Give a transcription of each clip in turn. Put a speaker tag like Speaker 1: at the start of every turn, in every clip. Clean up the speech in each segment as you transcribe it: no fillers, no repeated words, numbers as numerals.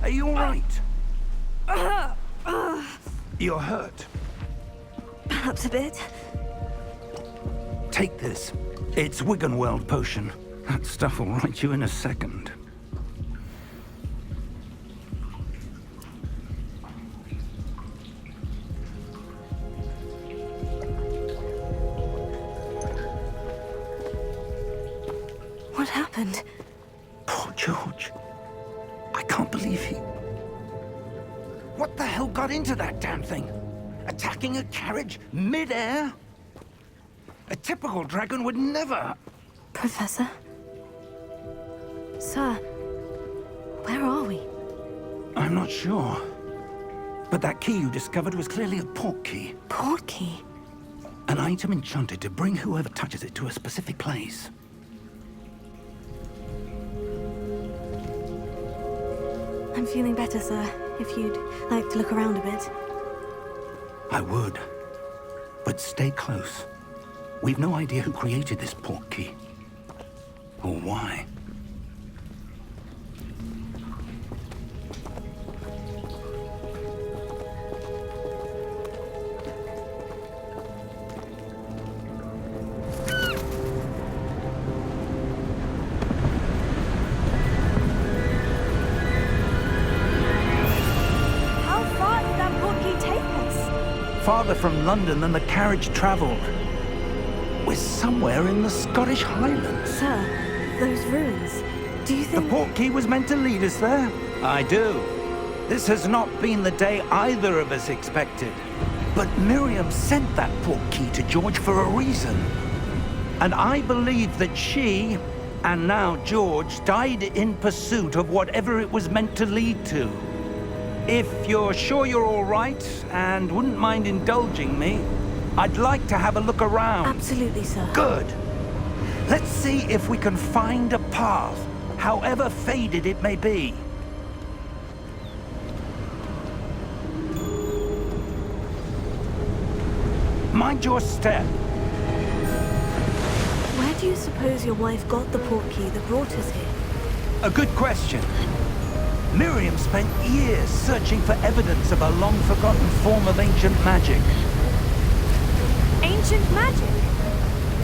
Speaker 1: Are you all right? You're hurt.
Speaker 2: Perhaps a bit.
Speaker 1: Take this. It's Wiggenweld potion. That stuff will right you in a second.
Speaker 2: What happened?
Speaker 1: Poor George. I can't believe he... What the hell got into that damn thing? Attacking a carriage mid-air? A typical dragon would never...
Speaker 2: Professor? Sir, where are we?
Speaker 1: I'm not sure. But that key you discovered was clearly a port key.
Speaker 2: Port key?
Speaker 1: An item enchanted to bring whoever touches it to a specific place.
Speaker 2: I'm feeling better, sir. If you'd like to look around a bit.
Speaker 1: I would. But stay close. We've no idea who created this port key. Or why. Farther from London than the carriage travelled. We're somewhere in the Scottish Highlands.
Speaker 2: Sir, those ruins, do you think...
Speaker 1: The port key was meant to lead us there? I do. This has not been the day either of us expected. But Miriam sent that port key to George for a reason. And I believe that she, and now George, died in pursuit of whatever it was meant to lead to. If you're sure you're all right, and wouldn't mind indulging me, I'd like to have a look around.
Speaker 2: Absolutely, sir.
Speaker 1: Good. Let's see if we can find a path, however faded it may be. Mind your step.
Speaker 2: Where do you suppose your wife got the port key that brought us here?
Speaker 1: A good question. Miriam spent years searching for evidence of a long-forgotten form of ancient magic.
Speaker 2: Ancient magic?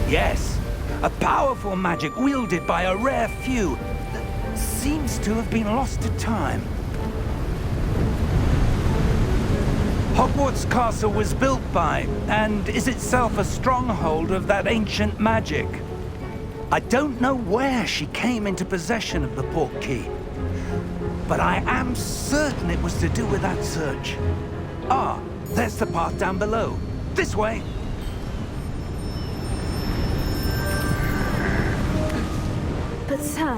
Speaker 1: Yes, a powerful magic wielded by a rare few that seems to have been lost to time. Hogwarts Castle was built by, and is itself a stronghold of that ancient magic. I don't know where she came into possession of the port key, but I am certain it was to do with that search. Ah, there's the path down below. This way.
Speaker 2: But sir,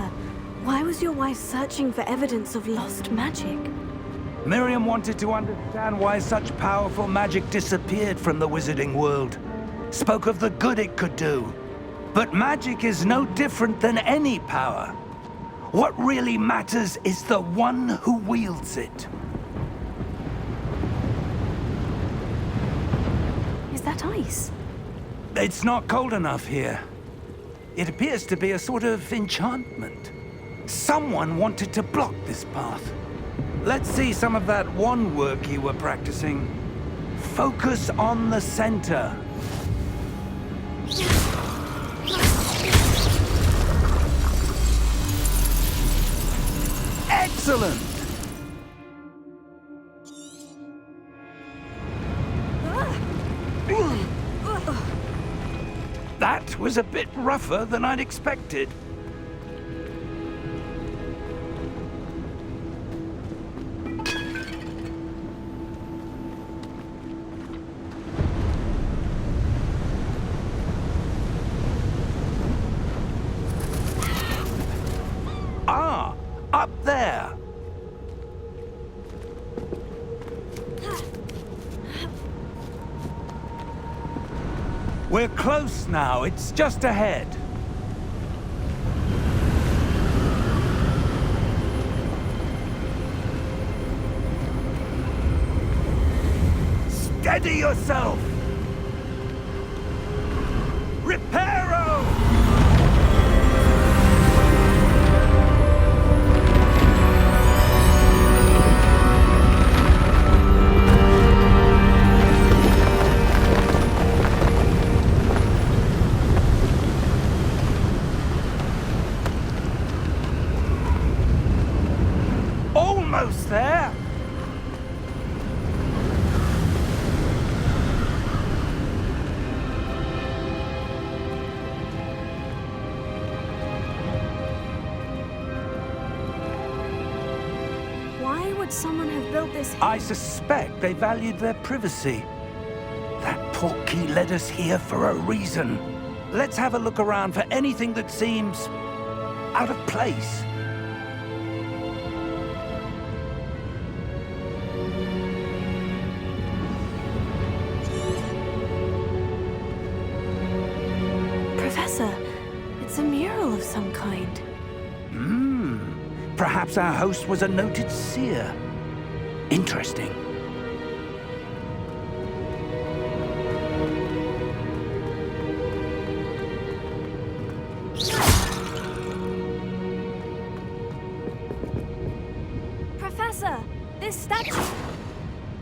Speaker 2: why was your wife searching for evidence of lost magic?
Speaker 1: Miriam wanted to understand why such powerful magic disappeared from the wizarding world. Spoke of the good it could do. But magic is no different than any power. What really matters is the one who wields it.
Speaker 2: Is that ice?
Speaker 1: It's not cold enough here. It appears to be a sort of enchantment. Someone wanted to block this path. Let's see some of that wand work you were practicing. Focus on the center. Excellent! That was a bit rougher than I'd expected. Ah, up there. We're close now. It's just ahead. Steady yourself! Reparo! close there.
Speaker 2: Why would someone have built this here?
Speaker 1: I suspect they valued their privacy. That portkey led us here for a reason. Let's have a look around for anything that seems out of place.
Speaker 2: Professor, it's a mural of some kind.
Speaker 1: Perhaps our host was a noted seer. Interesting.
Speaker 2: Professor, this statue...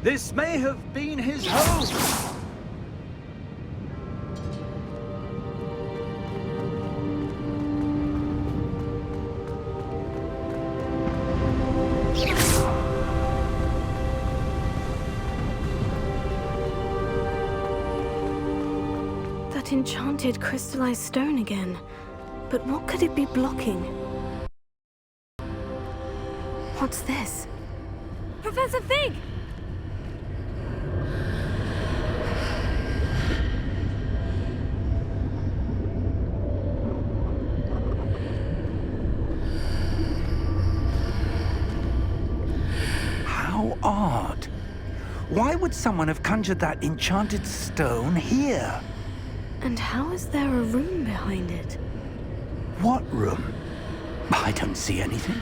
Speaker 1: This may have been his home.
Speaker 2: That enchanted crystallized stone again. But what could it be blocking? What's this? Professor Fig!
Speaker 1: How odd. Why would someone have conjured that enchanted stone here?
Speaker 2: And how is there a room behind it?
Speaker 1: What room? I don't see anything.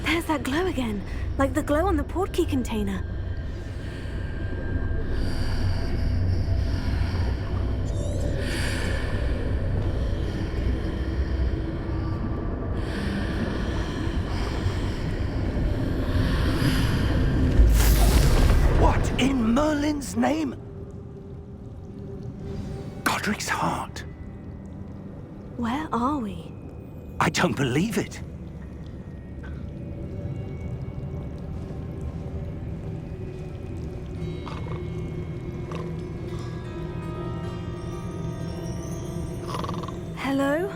Speaker 2: There's that glow again, like the glow on the portkey container.
Speaker 1: What in Merlin's name? Godric's heart.
Speaker 2: Where are we?
Speaker 1: I don't believe it.
Speaker 2: Hello?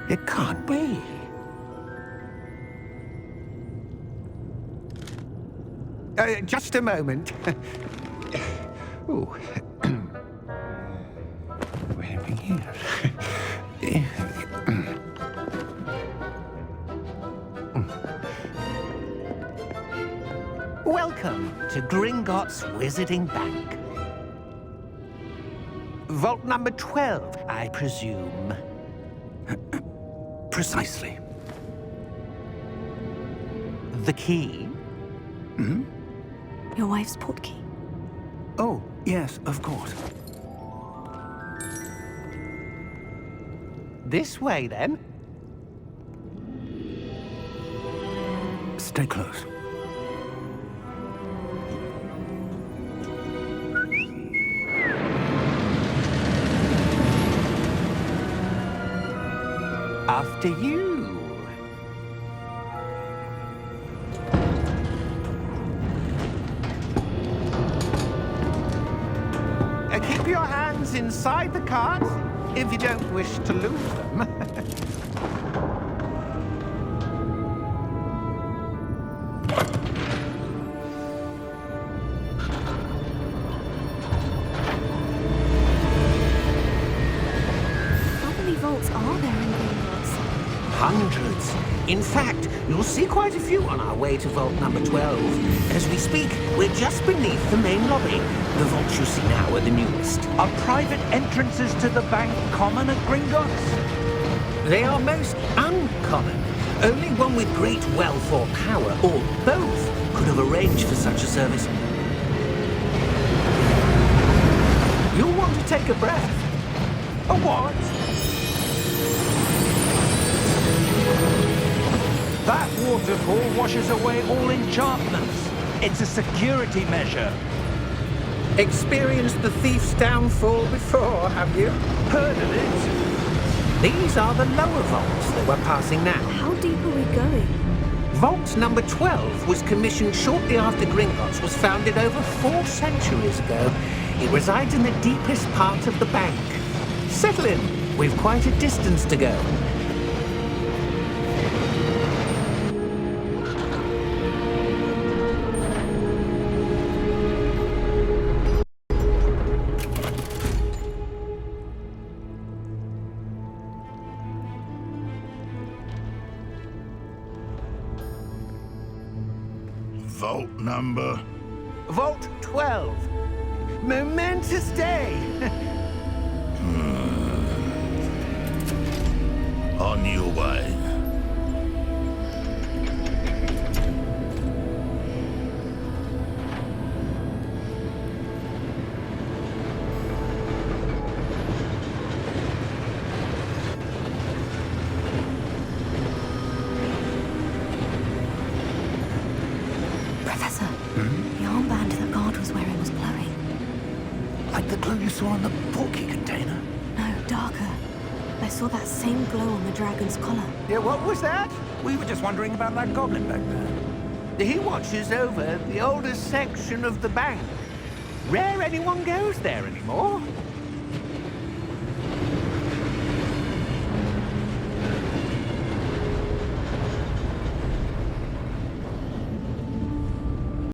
Speaker 1: It can't be.
Speaker 3: Just a moment. Ooh. Wait a minute. Welcome to Gringotts Wizarding Bank. Vault number 12, I presume.
Speaker 1: Precisely.
Speaker 3: The key?
Speaker 2: Your wife's portkey.
Speaker 1: Oh, yes, of course.
Speaker 3: This way, then.
Speaker 1: Stay close.
Speaker 3: After you. Keep your hands inside the cart if you don't wish to lose them.
Speaker 2: How many vaults are there in Gringotts?
Speaker 3: Hundreds. In fact, you'll see quite a few on our way to vault number 12. As we speak, we're just beneath the main lobby. The vaults you see now are the newest.
Speaker 1: Are private entrances to the bank common at Gringotts?
Speaker 3: They are most uncommon. Only one with great wealth or power, or both, could have arranged for such a service. You'll want to take a breath.
Speaker 1: A what? That waterfall washes away all enchantments. It's a security measure.
Speaker 3: Experienced the thief's downfall before, have you?
Speaker 1: Heard of it?
Speaker 3: These are the lower vaults that we're passing now.
Speaker 2: How deep are we going?
Speaker 3: Vault number 12 was commissioned shortly after Gringotts was founded over 4 centuries ago. It resides in the deepest part of the bank. Settle in. We've quite a distance to go.
Speaker 4: Vault number?
Speaker 1: Vault 12. Momentous day.
Speaker 4: On your way.
Speaker 2: Professor, the armband that guard was wearing was glowing.
Speaker 1: Like the glue you saw on the portkey container.
Speaker 2: No, darker. I saw that same glow on the dragon's collar.
Speaker 1: Yeah, what was that? We were just wondering about that goblin back there.
Speaker 3: He watches over the oldest section of the bank. Rare anyone goes there anymore.